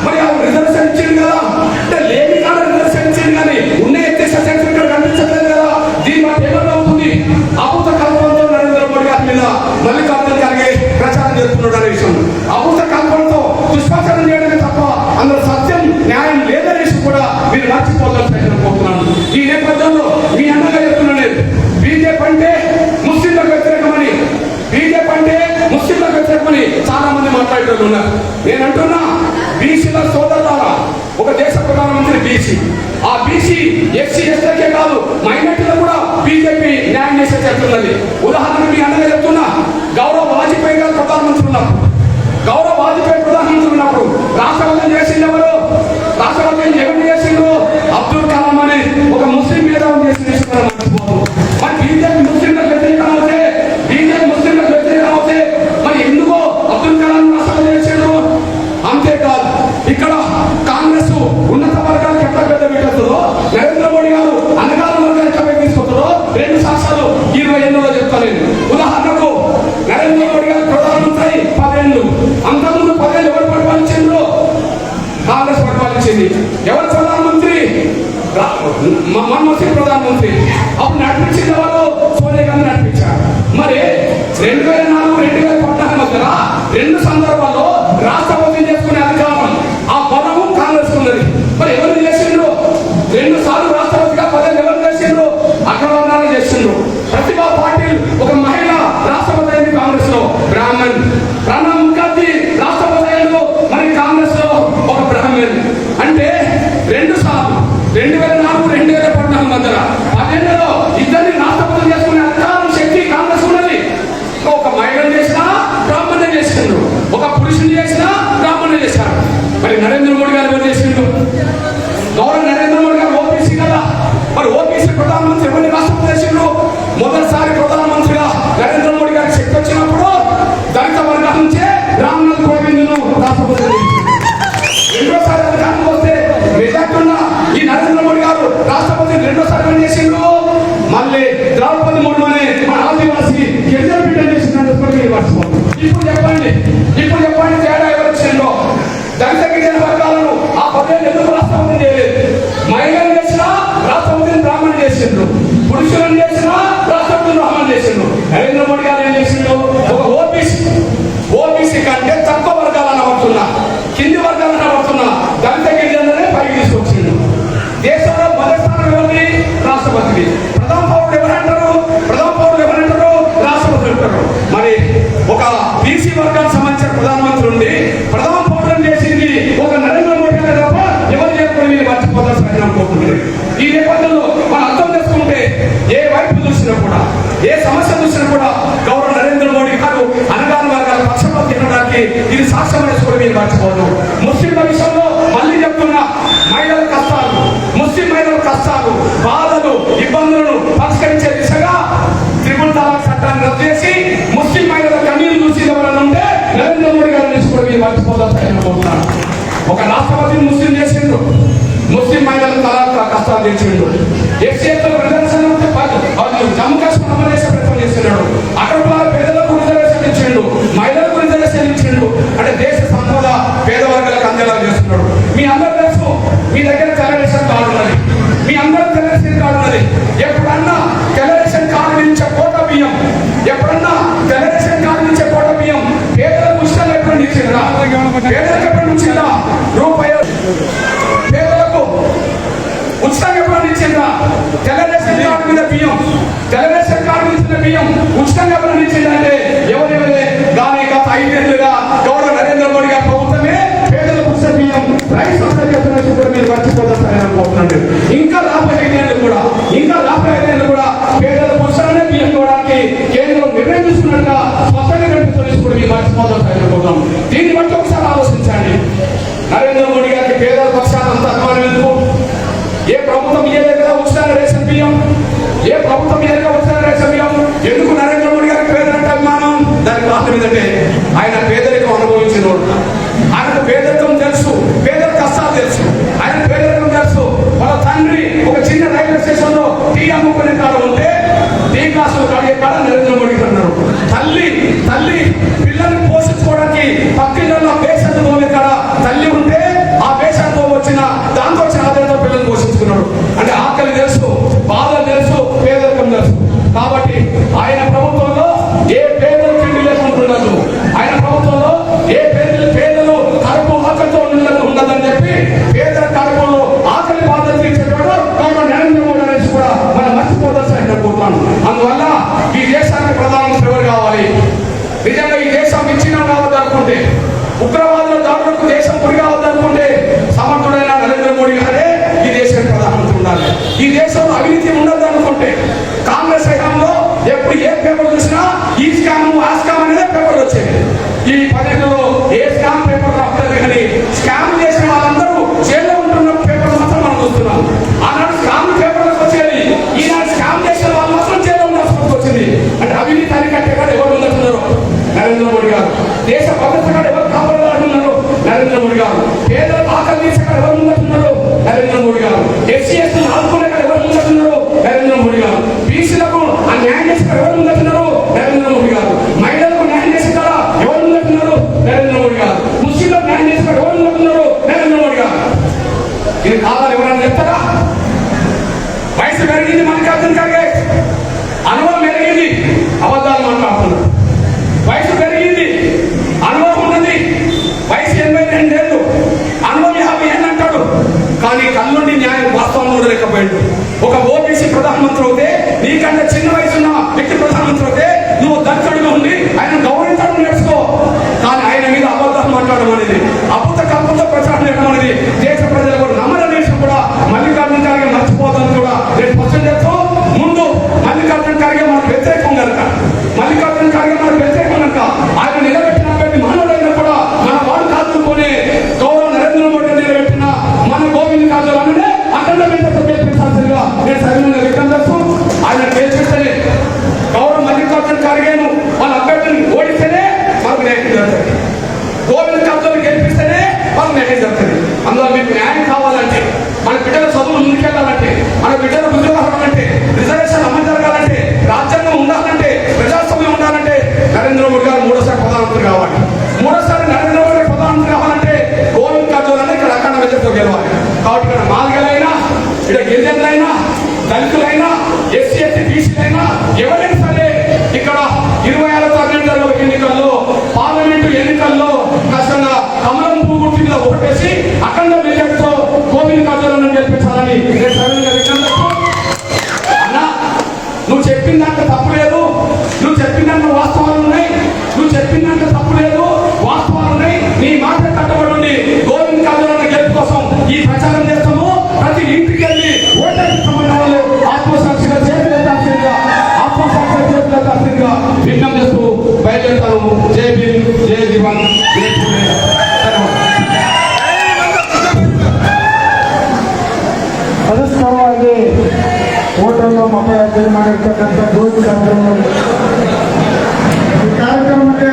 మరి ఆ రిజర్వేషన్ ఇచ్చింది కదా, అంటే లేని కాడ రిజర్వేషన్ ఇచ్చింది, కానీ ఉన్న ఎత్తే ఇక్కడ కనిపించలేదు కదా. దీని బట్టి ఏమన్నా అవుతుంది? అభూత కల్పనతో నరేంద్ర మోడీ గారి మీద మల్లికార్జున ఖర్గే ప్రచారం చేస్తున్నాడు అనే విషయం. అభూత కల్పనతో దుష్ప్రచారం చేయడమే తప్ప అందులో సత్యం న్యాయం లేదనేసి కూడా మీరు మర్చిపోవాలని పోతున్నాను. ఈ నేపథ్యంలో మీ అన్నగా చెప్తున్నాను, బీజేపీ అంటే ముస్లింలకు వ్యతిరేకమని, చాలా మంది మాట్లాడేటోళ్ళు ఉన్నారు. నేను అంటున్నా, బీసీల సోదరులారా, ఒక దేశ ప్రధానమంత్రి బీసీ, ఆ బీసీ ఎస్సీ ఎస్టీకే కాదు మైనార్టీలకు కూడా బీజేపీ న్యాయం చేసే చెప్తున్నది. ఉదాహరణకు మీ అన్నగా చెప్తున్నా, గౌరవ వాజ్పేయి గారు ప్రధానమంత్రి ఉన్నప్పుడు రాష్ట్రపతి చేసింది ఎవరు? రాష్ట్రపతి ఎవరు చేసిండ్రు? అబ్దుల్ కలాం వచ్చింది. ఎవరు ప్రధానమంత్రి? మన్మోహన్ సింగ్ ప్రధానమంత్రి. అప్పుడు నడిపించిన వాళ్ళు సోనియా గాంధీ నడిపించారు. మరి 2004-2014 మధ్యన 2 సందర్భాల్లో రాష్ట్రపతి చేసుకునే అధికారం ఆ పదము కాంగ్రెస్ ఉన్నది. మరి ఎవరు చేసిండ్రు? 2 సార్లు రాష్ట్రపతిగా పదవి ఎవరు చేసిండ్రు? అగ్రవర్ణాలు చేసిండ్రు. ప్రతిభా పాటిల్ ఒక మహిళ రాష్ట్రపతి అయింది కాంగ్రెస్ లో, బ్రాహ్మణ్. ప్రణబ్ ముఖర్జీ రాష్ట్రపతి అయ్యారు మరి కాంగ్రెస్ లో, ఒక బ్రాహ్మణ్. అంటే 2 సార్లు 2004-2014 మధ్యన 12లో ఇద్దరిని రాష్ట్రపతి చేసుకునే అధికారం శక్తి కాంగ్రెస్ ఉన్నది. ఒక మహిళను చేసినా బ్రాహ్మణ్యం చేసిండ్రు, ఒక పురుషుని చేసినా బ్రాహ్మణ్యం చేశారు. మరి నరేంద్ర మోడీ గారు ఎవరు చేసిండ్రు? గౌరవ నరేంద్ర మోడీ గారు ఓబీసీ కదా, మరి ఓబీసీ ప్రధానమంత్రి ఎవరిని రాష్ట్రపతి చేసిండ్రు? మొదటిసారి ప్రధానమంత్రిగా నరేంద్ర మోడీ గారికి శక్తి వచ్చినప్పుడు దళిత వర్గాల నుంచే రామ్నాథ్ కోవింద్ రాష్ట్రపతి చేసిండ్రు. రెండోసారి అధికారం వస్తే మెజార్టీ ఉన్న ఈ నరేంద్ర మోడీ గారు రాష్ట్రపతి రెండోసారి ఏం చేసిండ్రు? మళ్ళీ ద్రౌపది ముర్ము అనే మన ఆదివాసి గిరిజన బిడ్డలు చేసిందని ఇప్పుడు చెప్పండి తేడా ఎవరు వచ్చిందో? దళిత గిరిజన వర్గాలను ఆ పదవిని ఎందుకు రాష్ట్రపతి చేయలేదు? మహిళలు చేసినా రాష్ట్రపతిని బ్రాహ్మణ చేసిండ్రు, పురుషులను చేసినా రాష్ట్రపతిని బ్రాహ్మణ చేసిండ్రు. నరేంద్ర మోడీ గారు ఏం చేసిండ్రు? ఒక ఓబీసీ కంటే తక్కువ వర్గాలను పడుతున్నా, కింది వర్గాలను పడుతున్నా దళిత గిరిజనులనే పైకి తీసుకొచ్చిండు. దేశంలో మొదటి స్థానం ఎవరిది? రాష్ట్రపతికి. ప్రథమ పౌరుడు ఎవరంటారు? రాష్ట్రపతి అంటారు. మరి ఒక బీసీ వర్గానికి సంబంధించిన ప్రధానమంత్రి ఉండి ప్రథమ పౌరులను చేసింది ఒక నరేంద్ర మోడీ గారు తప్ప ఎవరు చేయకుండా మర్చిపోతారు అనుకుంటున్నారు. ఈ నేపథ్యంలో మనం అర్థం చేసుకుంటే ఏ వైపు చూసినా కూడా, ఏ సమస్య చూసినా కూడా గౌరవ నరేంద్ర మోడీ గారు అనగాని వర్గాల పక్షపాతం తినడానికి ఇది సాక్ష్యం వేసుకుని మీరు మర్చిపోదు. ముస్లింల విషయంలో మళ్ళీ చెప్తున్నా, మహిళల కష్టాలు, ముస్లిం మహిళల కష్టాలు, బాధలు, ఇబ్బందులను పరిష్కరించే దిశగా త్రిపుల్ తలాక్ చట్టాన్ని రద్దు చేసి ముస్లిం మహిళల కన్నీరు చూసి ఎవరైనా ఉంటే నరేంద్ర మోడీ గారు తీసుకుని మీరు మర్చిపోతారు. ఒక రాష్ట్రపతిని ముస్లిం చేసిండ్రు, ముస్లిం మహిళల తలాక్ కష్టాలు తెచ్చిండు. ఎస్సీఎస్లో రిజర్వేషన్ జమ్మూ కాశ్మీర్ అమలు చేసే ప్రయత్నం చేస్తున్నాడు. అక్కడ పేదలకు రిజర్వేషన్ ఇచ్చిండు, మహిళలకు రిజర్వేషన్ ఇచ్చిండు. అంటే దేశ సంపద పేద వర్గాలకు అందేలా చేస్తున్నాడు. మీ అందరూ తెలుసు, మీ దగ్గర తెల్ల రేషన్ కార్డు ఉన్నది, మీ అందరూ తెల్ల రేషన్ కార్డు ఉన్నది. ఎప్పుడన్నా తెల్ల రేషన్ కార్డు నుంచి కోట బియ్యం, ఎప్పుడన్నా తెల్ల రేషన్ కార్డు నుంచి కోట బియ్యం పేదలకు ఉచితంగా ఎప్పుడు ఇచ్చిందా? పేదలకు ఎప్పుడు ఇచ్చిందా? రూపాయి పేదలకు ఉచితంగా ఎప్పుడు ఇచ్చిందా? తెల్ల రేషన్ కార్డు మీద బియ్యం, తెల్ల రేషన్ కార్డు మీద బియ్యం ఉచితంగా ఎప్పుడు ఇచ్చిందంటే ఎవరెవరే కానీ గత 5 ఏళ్లుగా గౌరవ నరేంద్ర మోడీ గారి ప్రభుత్వమే పేదలకు ఉచిత బియ్యం రైస్ కూడా మీరు మర్చిపోతారని అనుకుంటున్నాడు. ఇంకా రాబోయే 5 ఏళ్ళు కూడా పేదలకు ఉచితమైన బియ్యం ఇవ్వడానికి కేంద్రం నిర్ణయం తీసుకున్నట్టుగా స్పష్టంగా కనిపిస్తుంది. కూడా మీరు మర్చిపోతారని అనుకుంటున్నాం. దీన్ని బట్టి ఒకసారి ఆలోచించండి. నరేంద్ర మోడీ గారికి పేదల పక్షాన అంత అభిమానం ఎందుకు? ఏ ప్రభుత్వం ఇయ్యలేదు కదా ఉచితంగా రేషన్ బియ్యం? ఏ ప్రభుత్వం ఇయ్యలేదు ఉచితంగా రేషన్ బియ్యం? ఎందుకు నరేంద్ర మోడీ గారికి పేదలంటే అభిమానం? దానికి కారణం ఏంటంటే ఆయన పేదరికం అనుభవించినోడు. ఆయనకు పేదరికం తెలుసు, పేదల కష్టాలు తెలుసు, ఆయన పేదరికం తెలుసు. వాళ్ళ తండ్రి ఒక చిన్న రైల్వే స్టేషన్ లో టీ అమ్ముకునే కాడ ఉంటే టీ గ్లాసులు కడిగే కాడ నరేంద్ర మోడీ అన్నారు. తల్లి పిల్లల్ని పోషించుకోవడానికి పక్కిళ్ళలో పేషెంట్ తోమే కాడ తల్లి ఉంటే ఆ పేషెంట్ తో దాంతో వచ్చిన ఆదాయంతో పిల్లల్ని పోషించుకున్నాడు. అంటే ఆకలి తెలుసు, బాధలు తెలుసు, పేదరికం తెలుసు. కాబట్టి ఆయన ప్రభుత్వంలో ఏ పేదలు తిండి లేకుంటున్నారు, ఆయన ప్రభుత్వంలో ఏ పేదలు కడుపు ఆకలితో ఉండదని చెప్పి పేదల కడుపులో ఆకలి బాధలు తీర్చేవాడు నరేంద్ర మోడీ అనేసి కూడా మనం మర్చిపోదాల్సి అనుకుంటున్నాను. అందువల్ల ఈ దేశానికి ప్రధానమంత్రి ఎవరు కావాలి? నిజంగా ఈ దేశం విచ్ఛిన్నం కావద్దనుకుంటే, ఉగ్రవాదుల దాడులకు దేశం గురి కావద్దనుకుంటే సమర్థుడైన నరేంద్ర మోడీ గారే ఈ దేశానికి ప్రధానమంత్రి ఉండాలి. ఈ దేశంలో అవినీతి ఉండదు అనుకుంటే, కాంగ్రెస్ హయాంలో ఎప్పుడు ఏ పేపర్ చూసినా ఈ స్కామ్ ఆ స్కామ్ అనేది పేపర్లు వచ్చేది. ఈ 10 ఏ స్కామ్ పేపర్ రాలేదు, కానీ స్కామ్ చేసిన వాళ్ళందరూ జైల్లో ఉంటున్న పేపర్లు మాత్రం మనం చూస్తున్నాం. ఆనాడు స్కామ్ పేపర్లకు వచ్చేది, ఈనాడు స్కామ్ చేసిన వాళ్ళు మాత్రం జైల్లో ఉండాల్సి వచ్చింది. అంటే అవినీతి అరికట్టే కాదు ఎవరు ఉంటున్నారు? నరేంద్ర మోడీ గారు. దేశ భద్రత కాదు ఎవరు కాపాడాలంటున్నారు? నరేంద్ర మోడీ గారు. పేదల ఆకలి తీర్చే కాదు ఎవరు ఉంటున్నారు? నరేంద్ర మోడీ గారు. ఎస్సీ ఆదుకునే కాదు ఎవరు ఉంటున్నారు? నరేంద్ర మోడీ గారు. బీసీలకు ఆ న్యాయం చేసే ఎవరు ఉంటున్నారు? నరేంద్ర మోడీ గారు. మహిళలకు న్యాయం చేసే కదా ఎవరు ఉంటున్నారు? నరేంద్ర మోడీ గారు. ముస్లింలకు న్యాయం చేసే ఎవరు ఉంటున్నారు? నరేంద్ర మోడీ గారు. ఇది కాదని ఎవరైనా చెప్తారా? వయసు పెరిగింది మల్లికార్జున ఖర్గే, అనుభవం పెరిగింది, అబద్ధాలు మాట్లాడుతున్నారు. వయసు పెరిగింది, అనుభవం ఉన్నది, వయసు 82 ఏళ్ళు, అనుభవం 50 ఏళ్ళు అంటాడు. కానీ కళ్ళుండి న్యాయం వాస్తవంలో ఉండలేకపోయాడు. ఒక ఓబీసీ ప్రధానమంత్రి అవుతే, నీకంటే చిన్న వయసున్న వ్యక్తి ప్రధానమంత్రి అవుతే నువ్వు దక్షుడిగా ఉండి ఆయన గౌరవించడం నేర్చుకో. కానీ ఆయన మీద అబద్ధాలు మాట్లాడడం అనేది, అబద్ధ కల్పంతో ప్రచారం చేయడం అనేది దేశ ప్రజలు కూడా నమ్మని దేశం కూడా మల్లికార్జున ఖర్గే మర్చిపోదని కూడా నేను స్పష్టం చేస్తూ, ముందు మల్లికార్జున ఖర్గే మనకు వ్యతిరేకం కనుక, మల్లికార్జున ఖర్గే మనకు వ్యతిరేకం కనుక ఆయన నిలబెట్టినటువంటి మానవుడైనా కూడా మన వాడు కాదుకొని గౌరవ నరేంద్ర మోడీ నిలబెట్టిన మన గోవింద్ కాజులనే అఖండ మెంటతో గెలిపించాల్సిందిగా నేను సవినంగా వ్యక్తం చేస్తూ, ఆయన గెలిపిస్తేనే గౌరవ మల్లికార్జున ఖర్గేను వాళ్ళ అభ్యర్థిని ఓడిస్తేనే మనకు న్యాయం జరుగుతుంది. గోవింద్ కాజులు గెలిపిస్తేనే మనకు న్యాయం జరుగుతుంది. అందులో మీకు న్యాయం కావాలంటే, మన బిడ్డల చదువులు ముందుకెళ్లాలంటే, మన బిడ్డల ఉద్యోగాలంటే, రిజర్వేషన్ అమలు జరగాలంటే, రాజ్యాంగం ఉండాలంటే, ప్రజాస్వామ్యం ఉండాలంటే నరేంద్ర మోడీ గారు మూడోసారి ప్రధానమంత్రి కావాలి. మూడోసారి నరేంద్ర మోడీ గారు ప్రధానమంత్రి కావాలంటే గోవింద్ కాజోల్ ఇక్కడ అఖండ మెజార్టీతో గెలవాలి. కాబట్టి ఇక్కడ మాదిగలైనా, ఇక్కడ గిరిజనులైనా, దళితులైనా, ఎస్సీ ఎస్టీ బీసీలైనా ఎవరైనా సరే ఇక్కడ 26 తరగతి ఎన్నికల్లో, పార్లమెంటు ఎన్నికల్లో ఖచ్చితంగా కమలం పువ్వు గుర్తు మీద ఓటేసి అఖండ మెజార్టీతో గోవింద్ కాజోలను గెలిపించాలని నేను సవినంగా విజ్ఞప్తి. అన్నా, నువ్వు చెప్పిన దాంట్లో తప్పు లేదు, నువ్వు చెప్పిన దాంట్లో వాస్తవాలు ఉన్నాయి, నువ్వు చెప్పిన దాంట్లో తప్పు లేదు, వాస్తవాలు ఉన్నాయి. నీ మాట కట్టబడి గోవింద్ కాజోలను గెలుపు కోసం ఈ ప్రచారం చేస్తాము. ప్రతి ఇంటికి వెళ్ళి ఓటేస్తామన్న వాళ్ళు ఆత్మసాక్షిగా చేతులెత్తాల్సిందిగా విజ్ఞప్తి చేస్తూ బయలుదేరుతాను. జై భీమ్, జై దివాన్, జై పూలే. ಪರಸ್ಪರವಾಗಿ ಓಟನ್ನು ಮತಯಾಚನೆ ಮಾಡಿರ್ತಕ್ಕಂಥ ಗೋವಿಂದ ಕಾಜೋಲ್ ಈ ಕಾರ್ಯಕ್ರಮಕ್ಕೆ